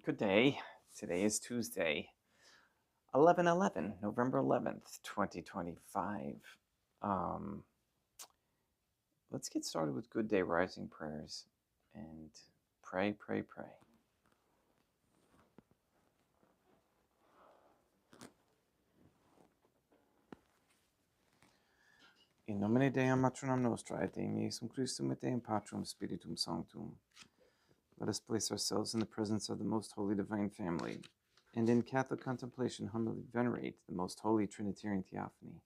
Good day. Today is Tuesday, 11/11, November 11th, 2025. Um, let's get started with Good Day Rising prayers and pray, pray, pray. In nomine Deum matronam nostra et Deum Iesum Christum et Deum Patrum Spiritum Sanctum. Let us place ourselves in the presence of the Most Holy Divine Family, and in Catholic contemplation humbly venerate the Most Holy Trinitarian Theophany.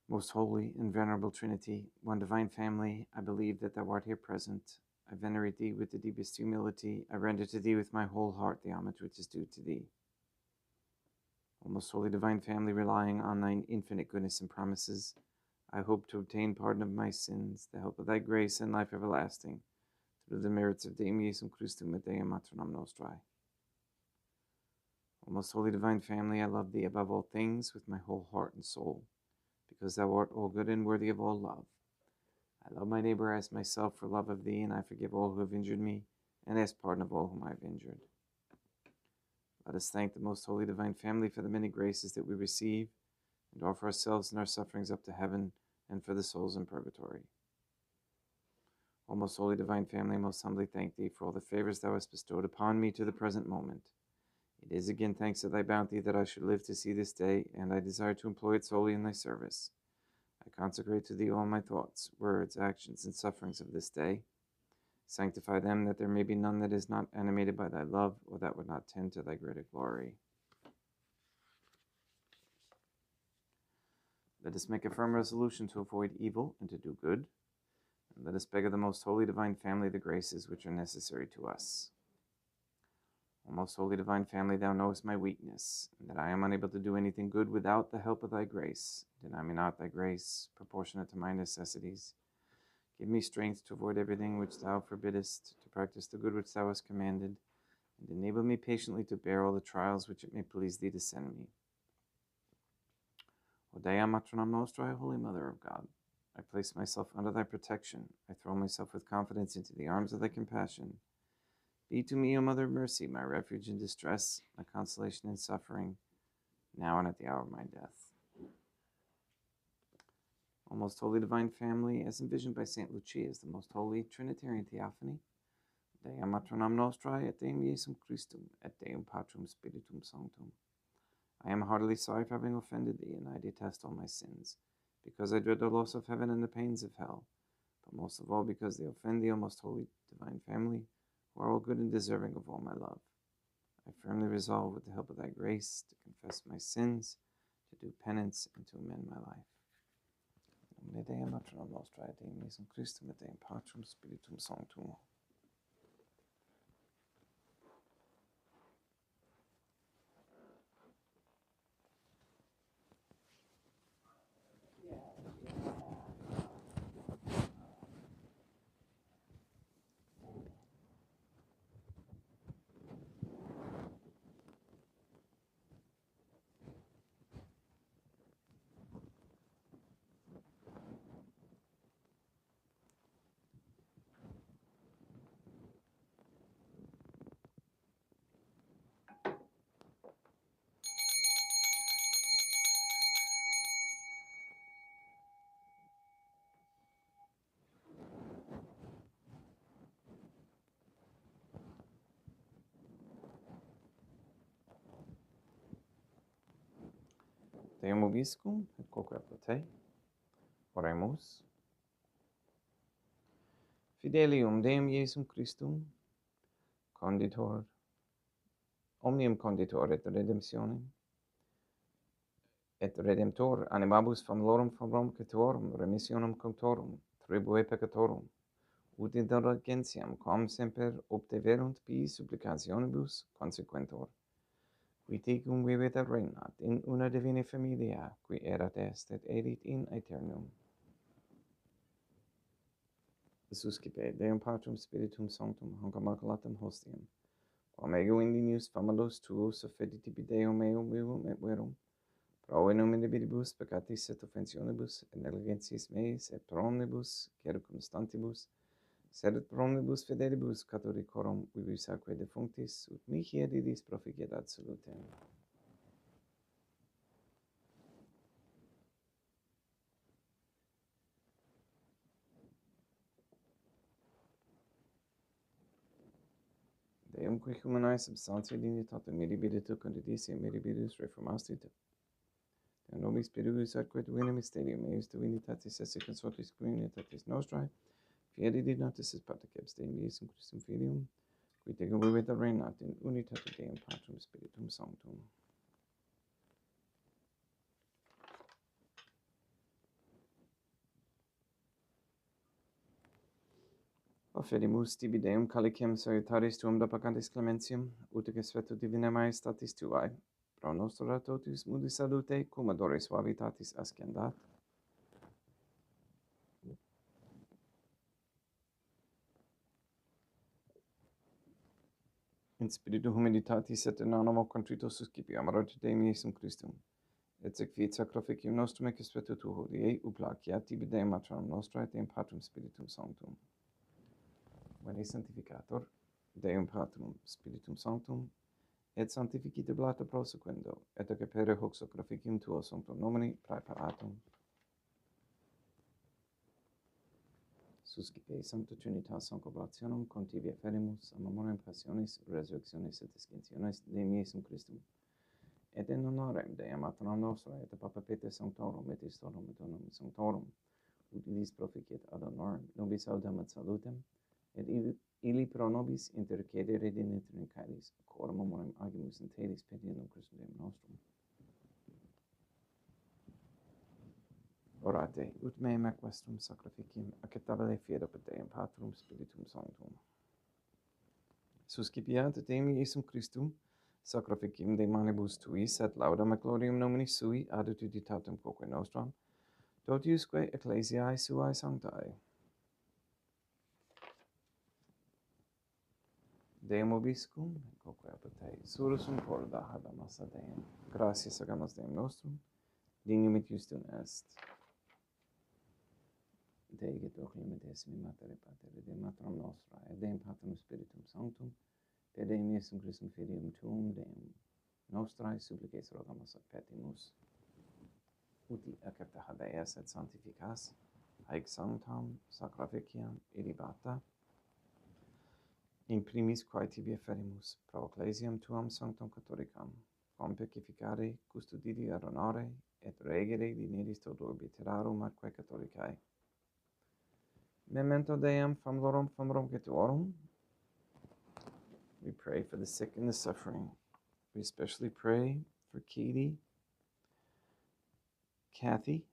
Most holy and venerable Trinity, one divine family, I believe that thou art here present. I venerate thee with the deepest humility. I render to thee with my whole heart the homage which is due to thee. O most holy divine family, relying on thine infinite goodness and promises, I hope to obtain pardon of my sins, the help of thy grace and life everlasting, through the merits of Deum Iesum Christum et Deum Matronam Nostrae. O most holy divine family, I love thee above all things with my whole heart and soul, because thou art all good and worthy of all love. I love my neighbor as myself for love of thee, and I forgive all who have injured me, and ask pardon of all whom I have injured. Let us thank the most holy divine family for the many graces that we receive, and offer ourselves and our sufferings up to heaven, and for the souls in purgatory. O most holy divine family, I most humbly thank thee for all the favors thou hast bestowed upon me to the present moment. It is again thanks to thy bounty that I should live to see this day, and I desire to employ it solely in thy service. I consecrate to thee all my thoughts, words, actions, and sufferings of this day. Sanctify them, that there may be none that is not animated by thy love, or that would not tend to thy greater glory. Let us make a firm resolution to avoid evil and to do good, and let us beg of the most holy divine family the graces which are necessary to us. O most holy divine family, thou knowest my weakness, and that I am unable to do anything good without the help of thy grace. Deny me not thy grace, proportionate to my necessities. Give me strength to avoid everything which thou forbiddest, to practice the good which thou hast commanded, and enable me patiently to bear all the trials which it may please thee to send me. O Dea Matronam Nostrae, Holy Mother of God, I place myself under thy protection. I throw myself with confidence into the arms of thy compassion. Be to me, O Mother of Mercy, my refuge in distress, my consolation in suffering, now and at the hour of my death. O most holy divine family, as envisioned by St. Lucia as the most holy Trinitarian Theophany, Deum Matronam Nostrae et Deum Iesum Christum et Deum Patrum Spiritum Sanctum. I am heartily sorry for having offended thee, and I detest all my sins, because I dread the loss of heaven and the pains of hell, but most of all because they offend thee, O most holy divine family, who are all good and deserving of all my love. I firmly resolve, with the help of thy grace, to confess my sins, to do penance, and to amend my life. In nomine Deum Matronam Nostrae et Deum Iesum Christum et Deum Patrum Spiritum Sanctum. Deum vobiscum et quoque te. Oremus. Fidelium Deum Iesum Christum, conditor, omnium conditor et redemptionem, et redemptor animabus familiarum fabrum Creatorum, remissionem contorum, tribue peccatorum, ut indulgentiam quam semper obteverunt pii supplicationibus consequentor, qui tecum vivit et regnat in una divina familia, qui erat est et erit in aeternum. Suscipe Deum Patrum Spiritum Sanctum, hanc immaculatum hostiam, quam ego indinius famalus tuus offeditibi Deum meum vivum et verum, pro in nomine vidibus peccatis et offensionibus et negligentiis meis et pro omnibus circumstantibus Sed et pro omnibus fidelibus Catholicorum vivisaque defunctis, ut mihi edidis proficedat salutem. Deum qui humanae substantia dignitatem mirabilitur condidisse mirabilis reformastite. De nobis spiritus atque divina mysterium eius divinitatis esse consortis communitatis nostrae, fieri dignatis est patriceps Deum Iesum Christum Filium, qui tecum vivit et reinat in unitate Deum Patrum Spiritum Sanctum. Offerimus tibi Deum calicem salutaris tuum da pacantis clementium, utice svetu divina maestatis tuae, pro nostra totus mudi salute, cum adore suavitatis ascendat. In spiritu humilitatis et in animo contrito suscipiam ad Deum Iesum Christum, et sequiet sacrificium nostrum ec spetu tu hodie, uplaciat tibi Deum matronum nostra et Deum Patrum Spiritum Sanctum. Veni sanctificator, Deum Patrum Spiritum Sanctum, et sanctificite blata prosequendo, et ac pere hoc sacrificium tuo sanctum nomini praeparatum. Suscipe Sancta Trinitas Sancoblationum, contivia ferimus, a memoriam passionis, resurrectionis et ascensionis Deum Iesum Christum, et in honorem Deum Matronum Nostra, et Papa Peter Sanctorum, et Istorum et Donum Sanctorum, ut illis proficiet ad honorem nobis autem et salutem, et illi pro nobis intercedere rediniter in caelis, quorum memoriam agimus in telis petiendum Christum Deum nostrum. Orate, ut meam ac vestrum sacrificium acceptabile fiero per Deum Patrum Spiritum Sanctum. Suscipiat Deum Iesum Christum, sacrificium de manibus tuis, et laudam et gloriam nomini sui ad utilitatem quoque nostram, totiusque ecclesiae suae sanctae. Deum obiscum, quoque apete, surusum corda habemus a Deum. Gratias agamus Deum nostrum, dignum et justum est. Dei et oculium et esimi matere patere, Deum matronum nostra, et Deum Patrum Spiritum Sanctum, per Deum Iesum Christum Filium tuum, Deum nostrae, supplices rogamus et petimus, uti accepta habeas et sanctificas, haec sanctam sacrificiam ilibata, in primis quae tibi ferimus, pro ecclesiam tuam sanctam catholicam, quam pecificare, custodiri ad honore, et regere dineris toto orbiterarum atque catholicae. Memento Deum famulorum Gituorum. We pray for the sick and the suffering. We especially pray for Katie, Kathy,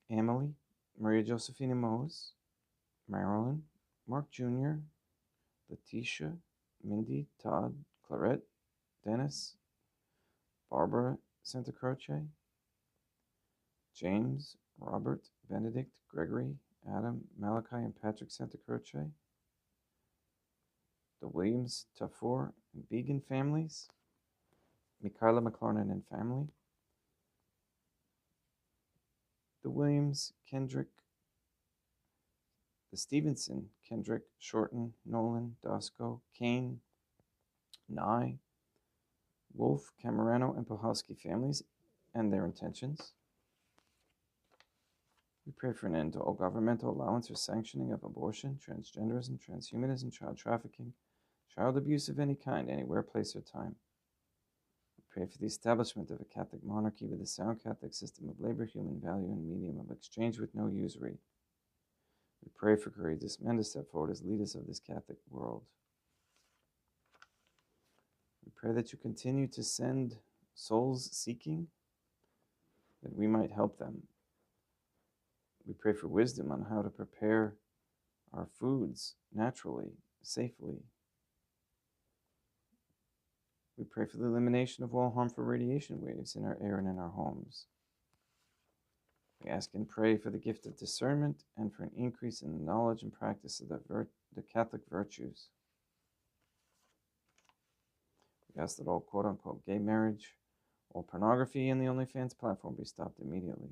Emily, Maria Josephina Mose, Marilyn, Mark Jr., Letitia, Mindy, Todd, Clarette, Dennis, Barbara Santa Croce, James, Robert, Benedict, Gregory, Adam, Malachi, and Patrick Santa Croce, the Williams, Tafur, and Began families, Michaela McLarnon and family, the Williams, Kendrick, the Stevenson, Kendrick, Shorten, Nolan, Dosco, Kane, Nye, Wolf, Camerano, and Pohalski families and their intentions. We pray for an end to all governmental allowance or sanctioning of abortion, transgenderism, transhumanism, child trafficking, child abuse of any kind, anywhere, place, or time. We pray for the establishment of a Catholic monarchy with a sound Catholic system of labor, human value, and medium of exchange with no usury. We pray for courageous men to step forward as leaders of this Catholic world. We pray that you continue to send souls seeking, that we might help them. We pray for wisdom on how to prepare our foods naturally, safely. We pray for the elimination of all harmful radiation waves in our air and in our homes. We ask and pray for the gift of discernment and for an increase in the knowledge and practice of the Catholic virtues. We ask that all quote-unquote gay marriage, all pornography, and the OnlyFans platform be stopped immediately.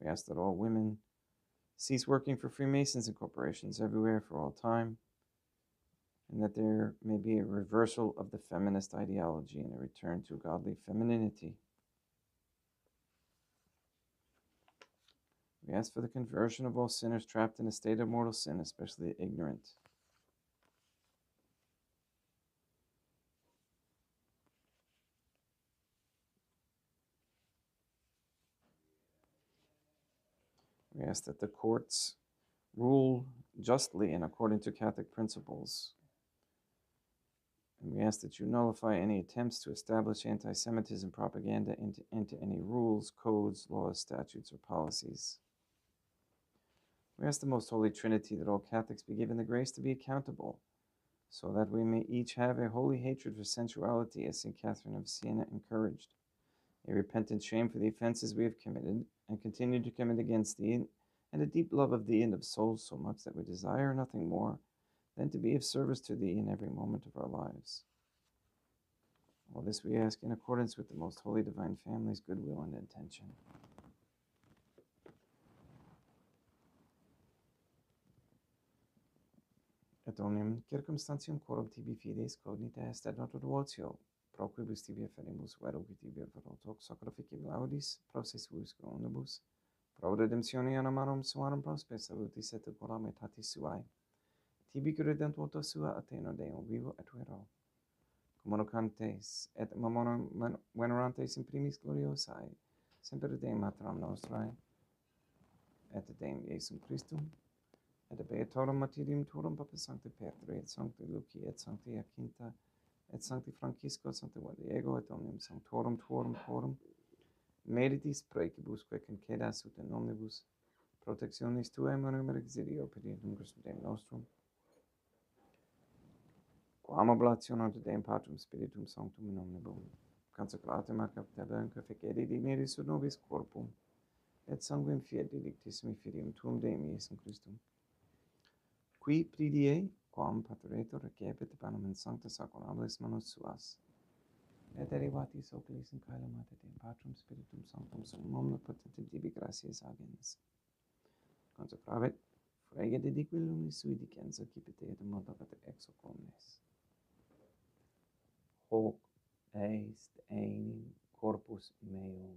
We ask that all women cease working for Freemasons and corporations everywhere for all time, and that there may be a reversal of the feminist ideology and a return to godly femininity. We ask for the conversion of all sinners trapped in a state of mortal sin, especially the ignorant. We ask that the courts rule justly and according to Catholic principles. And we ask that you nullify any attempts to establish anti-Semitism propaganda into any rules, codes, laws, statutes, or policies. We ask the Most Holy Trinity that all Catholics be given the grace to be accountable, so that we may each have a holy hatred for sensuality, as St. Catherine of Siena encouraged, a repentant shame for the offenses we have committed and continue to commit against thee, and a deep love of thee and of souls, so much that we desire nothing more than to be of service to thee in every moment of our lives. All this we ask in accordance with the Most Holy Divine Family's goodwill and intention. Et omnium circumstantium quorum tibi fides cognita est ad noto devotio, pro quibus tibi afferimus vero qui tibi averot hoc sacrificium laudis, pro sesuus omnibus, pro redemptione animarum suarum prospe salutis et calamitatis suae, tibi credent voto sua Atheno Deum vivo et vero, communicantes et memoram venerantes in primis gloriosae, semper Deum Matram nostrae, et Deum Iesum Christum, et beatorum martyrium turum Papa Sancti Petri, et Sancti Luci, et Sancti Jacinta, et Sancti Francisco, Sancti Diego, et omnium sanctorum tuorum, meritis praecibusque concedas ut in omnibus protectionis tuae monum exidio peditum Christum Deum nostrum, quam oblatione de Deum Patrum Spiritum Sanctum in omnibus consecratum ad capitellum fecedi dignitis ut nobis corpum, et sanguinem fiat delictissimi filium tuum Deum Iesum Christum, qui pridie, quam pateretur recepit panem in sancta sacramentis manus suas, et derivatis oculis in caelum ad Deum Patrum Spiritum Sanctum sum omnipotentem tibi gratias agens. Consecravit, frege dedique lumis sui dicenza, cipite et modavat ex hoc omnes. Hoc est enim corpus meum.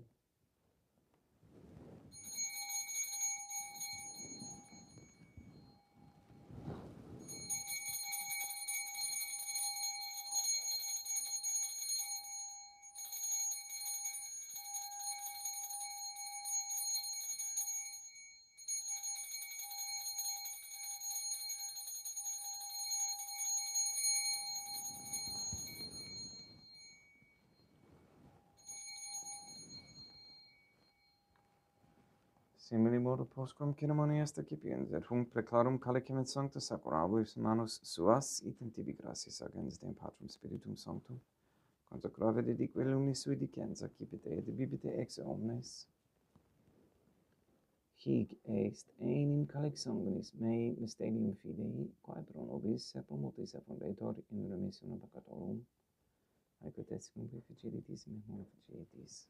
Simili modo postquam ceremonia est accipiens, et hunc preclarum calicem in sancta sacramentis manus suas, item tibi gratias agens Deum Patrum Spiritum Sanctum, consecrave dedique lumis sui dicenza, cipite et bibite ex omnes. Hic est enim calix sanguinis mei mysterium fidei, quae pro nobis sepum multis effundetur in remissionem peccatorum, haec ut est cum facilitis in memoriam facilitis.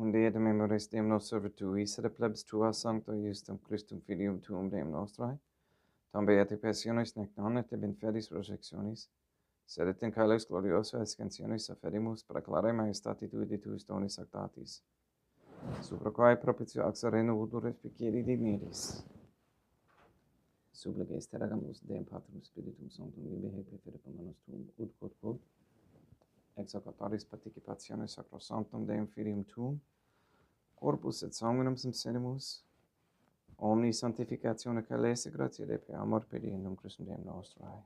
Unde et memoris Deum nos servituis, et plebs tua sancto justum Christum filium tuum Deum nostrae, tam beati passionis nec non et in fedis resurrectionis, sed et in caelis glorioso ascensionis afferimus preclare maestati tui de tuis donis actatis, supra quae propitio axere nudur respici dignitis. Supplices teragamus Deum Patrum Spiritum Sanctum ibi haec preferit manus tuum, ut quod ex hoc autoris participationis sacrosanctum Deum Filium tuum, corpus et sanguinem sincerimus, omni sanctificatione caelese gratia Dei per amor per Deum Christum Deum nostrae.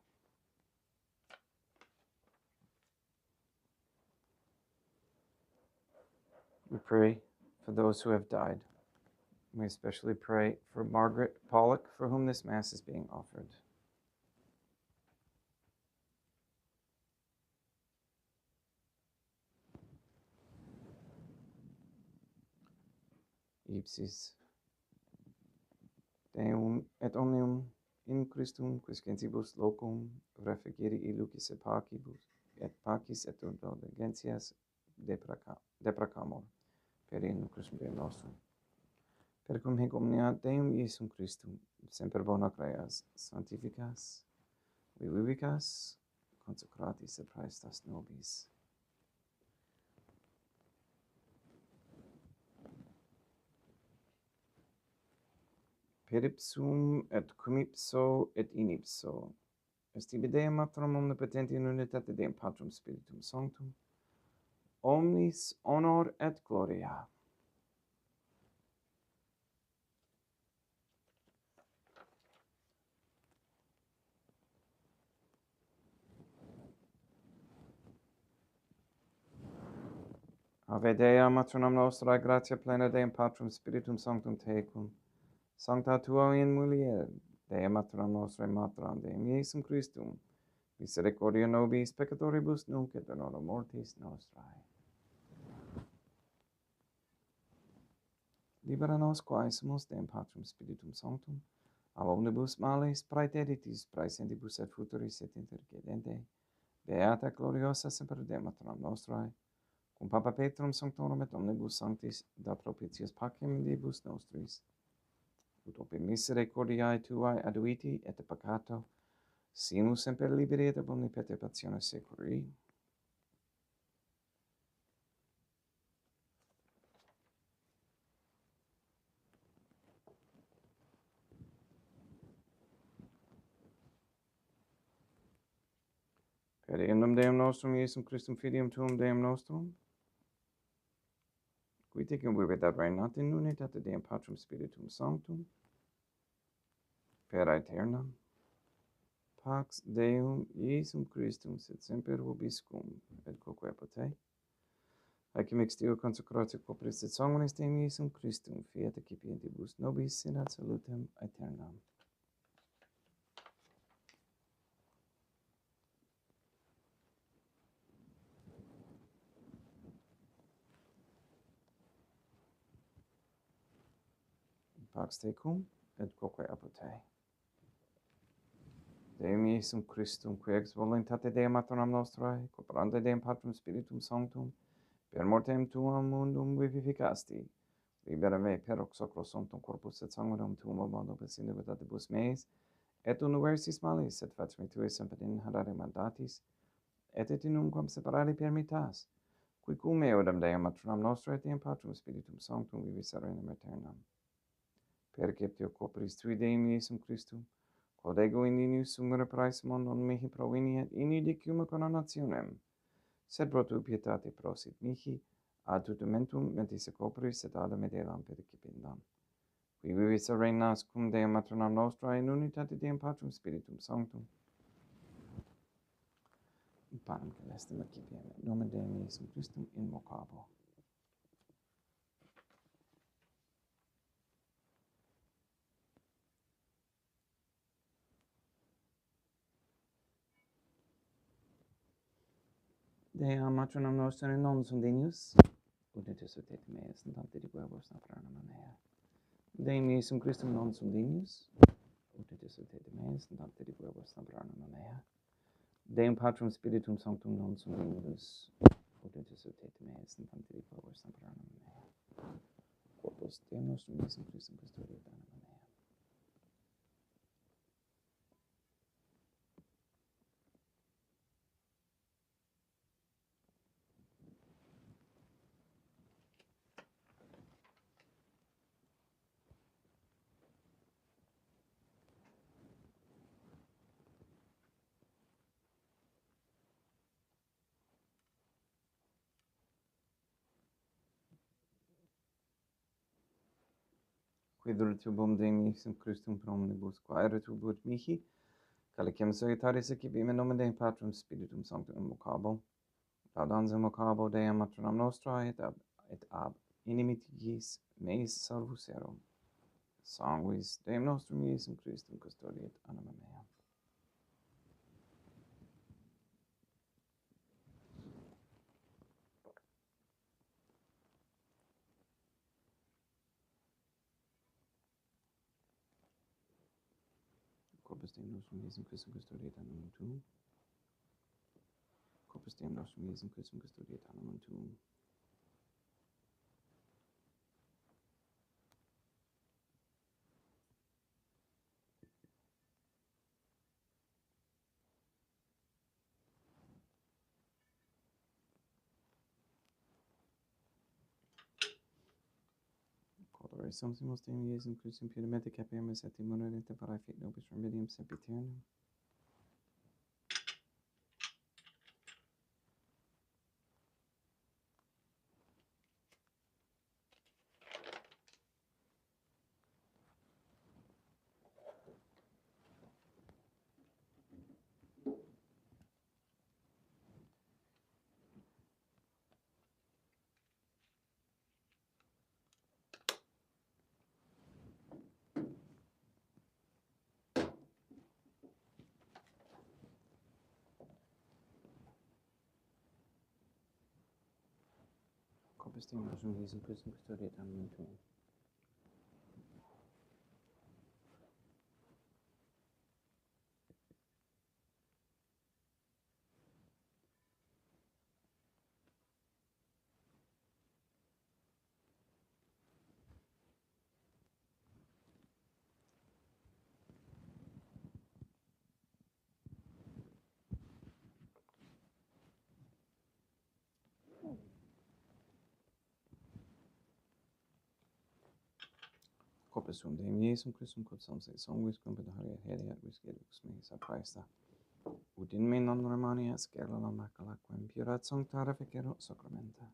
We pray for those who have died. We especially pray for Margaret Pollock, for whom this Mass is being offered. Ipsis Deum et omnium in Christum quisquentibus locum refugere illucis et pacis et indulgentias deprecamur per in Christum Deum nostrum. Per cum hic omnia Deum Iesum Christum semper bona creas sanctificas vivicas consecratis et praestas nobis. Per ipsum et cum ipso et in ipso est tibi Deum Matrum omnipotenti in unitate Deum Patrum Spiritum Sanctum omnis honor et gloria. Ave Dea Matronam Nostrae, gratia plena Deum Patrum Spiritum Sanctum tecum, sancta tua in mulier, Dea Matronam Nostrae Matram Deum Iesum Christum, misericordia nobis peccatoribus nunc et in hora mortis nostrae. Libera nos quae sumus Deum Patrum Spiritum Sanctum, ab omnibus males praeteritis praesentibus et futuris et intercedente, beata gloriosa semper Dea Matronam Nostrae, cum Papa Petrum Sanctorum et omnibus sanctis da propitius pacem dibus nostris, ut ope misericordiae tuae aduiti et peccato, simus semper liberi et ab omni perturbatione seculi. Per eundem Deum nostrum Iesum Christum Filium Tuum Deum nostrum, qui tecum vivit et reinat in unitate Deum Patrum Spiritum Sanctum, per aeternam, pax Deum Iesum Christum sit semper vobiscum et quoque pote, haec mixtio consecratio copris et sanguinis Deum Iesum Christum fiat excipientibus nobis in ad salutem aeternam. Pax tecum et quoque apote. Deum Iesum Christum, qui ex voluntate Deum Matronam Nostrae, cooperante Deum Patrum Spiritum Sanctum, per mortem tuam mundum vivificasti, libera me per hoc sacro sanctum corpus et sanguinum tuum modo per sinivitatibus meis, et universis malis, et fac me tue semper in hadare mandatis, et nunquam separare permittas, qui cum eodem Deum Matronam Nostrae et Deum Patrum Spiritum Sanctum vivis arenum aeternam. Perceptio copris tui Deum Iesum Christum, quod ego in inius sumere praesum non mihi provini et ini dicium coronationem, sed pro tu pietate prosit mihi, ad tutumentum mentis copris et ad medelam percipendam. Qui vivis reinas cum Deum Matronam Nostrae in unitate Deum Patrum Spiritum Sanctum. Panem celestem accipiem et nomen Deum Iesum Christum invocabo. Dea Matronam Nostrae non sum dignus, ut et meas in tante diquibus napranum mea. Deum Iesum Christum non sum dignus, ut et meas in tante diquibus napranum mea. Deum Patrum Spiritum Sanctum non sum dignus, ut et meas in tante diquibus napranum mea. Corpus Deum nostrum Iesum Christum custodia anima mea. Quidr tubum Dei Christum pro omnibus quaere tubut mihi, calicem solitaris ecibim in nomine Dei Patrum Spiritum Sanctum immocabo, laudans immocabo Deum matronam nostra et ab inimicis meis salvus erum. Sanguis Deum nostrum Iesum Christum custodiet anima mea. Corpus Deum nostrum Iesum Christum custodiet animam tuum. Corpus Deum nostrum Iesum Christum custodiet animam tuum. Cordare sumpsimus Deum Iesum Christum pudimete capiamus et immunere tempore fit nobis remedium sempiternum. Corpus Deum nostrum Iesum Christum custodiet animam tuum. Corpus sum Deum Iesum Christum quod samse sanguis cum pedaria heriat viscedux meis a praesta. Ut in me non remania scerla la macula quem purat sanctara fecero sacramenta.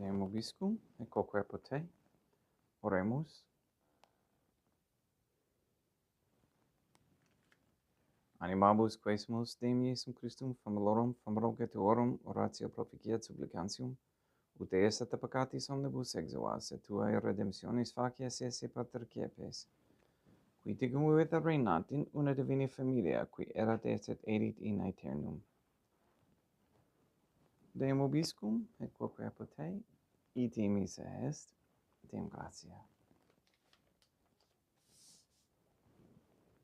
Deum obiscum, et quoque pote, oremus. Animabus quaesimus Deum Iesum Christum familiarum famulgatuorum oratio proficiat supplicantium, ut eis et peccatis omnibus exuas, et tuae redemptionis facies esse pater quiepes, qui tiguit reinat in una divina familia, qui erat et erit in aeternum. Deum obiscum, et quoque pote, ite missa est, Deum gratia.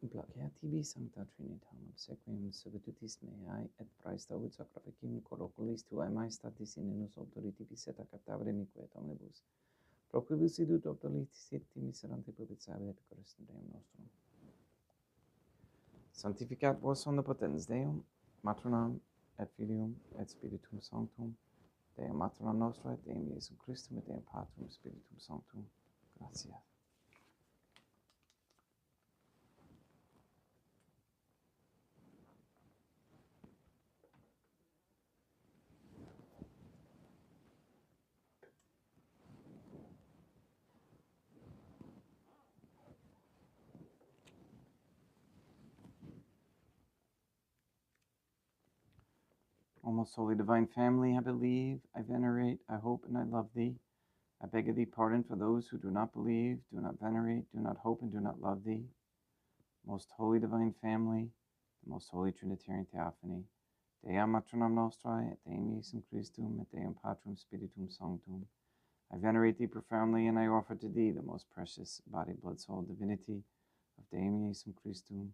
Placea tibi, Sancta Trinitam, obsequium subitutis meae, et praesta ut sacrificium coroculis tuae maestatis in nos autoritibus et acceptabile miquet omnibus, pro quibus idut auctoritis miserante publicabile Christum Deum nostrum. Sanctificat vos omnipotens Deum, Matronam, et Filium, et Spiritum Sanctum, Deum Matronam Nostra, et Deum Iesum Christum, et Deum Patrum, Spiritum Sanctum. Gratia. O most holy divine family, I believe, I venerate, I hope, and I love thee. I beg of thee pardon for those who do not believe, do not venerate, do not hope, and do not love thee. Most holy divine family, the most holy Trinitarian Theophany, Dea Matronam Nostrae, et Deum Iesum Christum, et Deum Patrum Spiritum Sanctum. I venerate thee profoundly, and I offer to thee the most precious body, blood, soul, divinity of Deum Iesum Christum,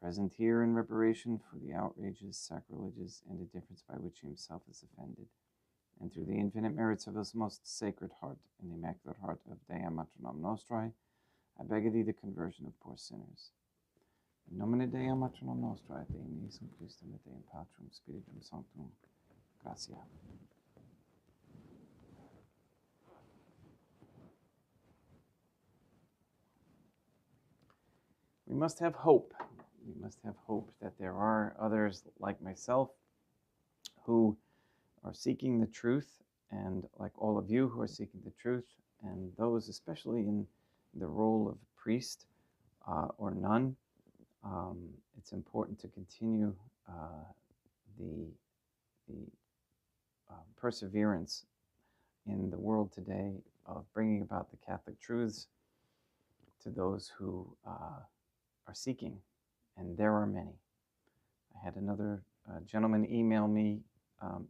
present here in reparation for the outrages, sacrileges, and indifference by which he himself is offended, and through the infinite merits of his most sacred heart and the immaculate heart of Dea Matronam Nostrae, I beg of thee the conversion of poor sinners. In nomine Dei Matronam Nostrae, et Deum Iesum Christum, et Deum Patrum Spiritum Sanctum. Gratia. We must have hope. We must have hope that there are others like myself who are seeking the truth, and like all of you who are seeking the truth, and those especially in the role of priest or nun. It's important to continue the perseverance in the world today of bringing about the Catholic truths to those who are seeking, and there are many. I had another gentleman email me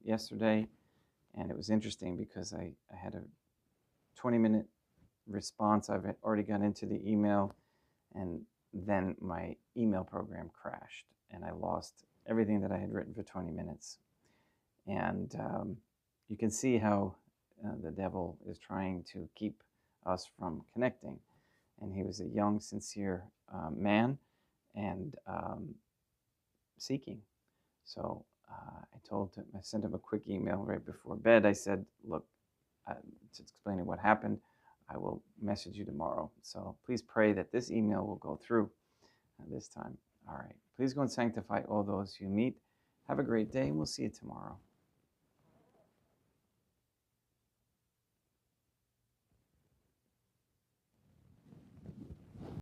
yesterday, and it was interesting because I had a 20-minute response. I've already got into the email, and then my email program crashed, and I lost everything that I had written for 20 minutes. And you can see how the devil is trying to keep us from connecting. And he was a young, sincere man, and seeking. So I sent him a quick email right before bed. I said, look, just explaining what happened, I will message you tomorrow. So please pray that this email will go through this time. All right. Please go and sanctify all those you meet. Have a great day, and we'll see you tomorrow.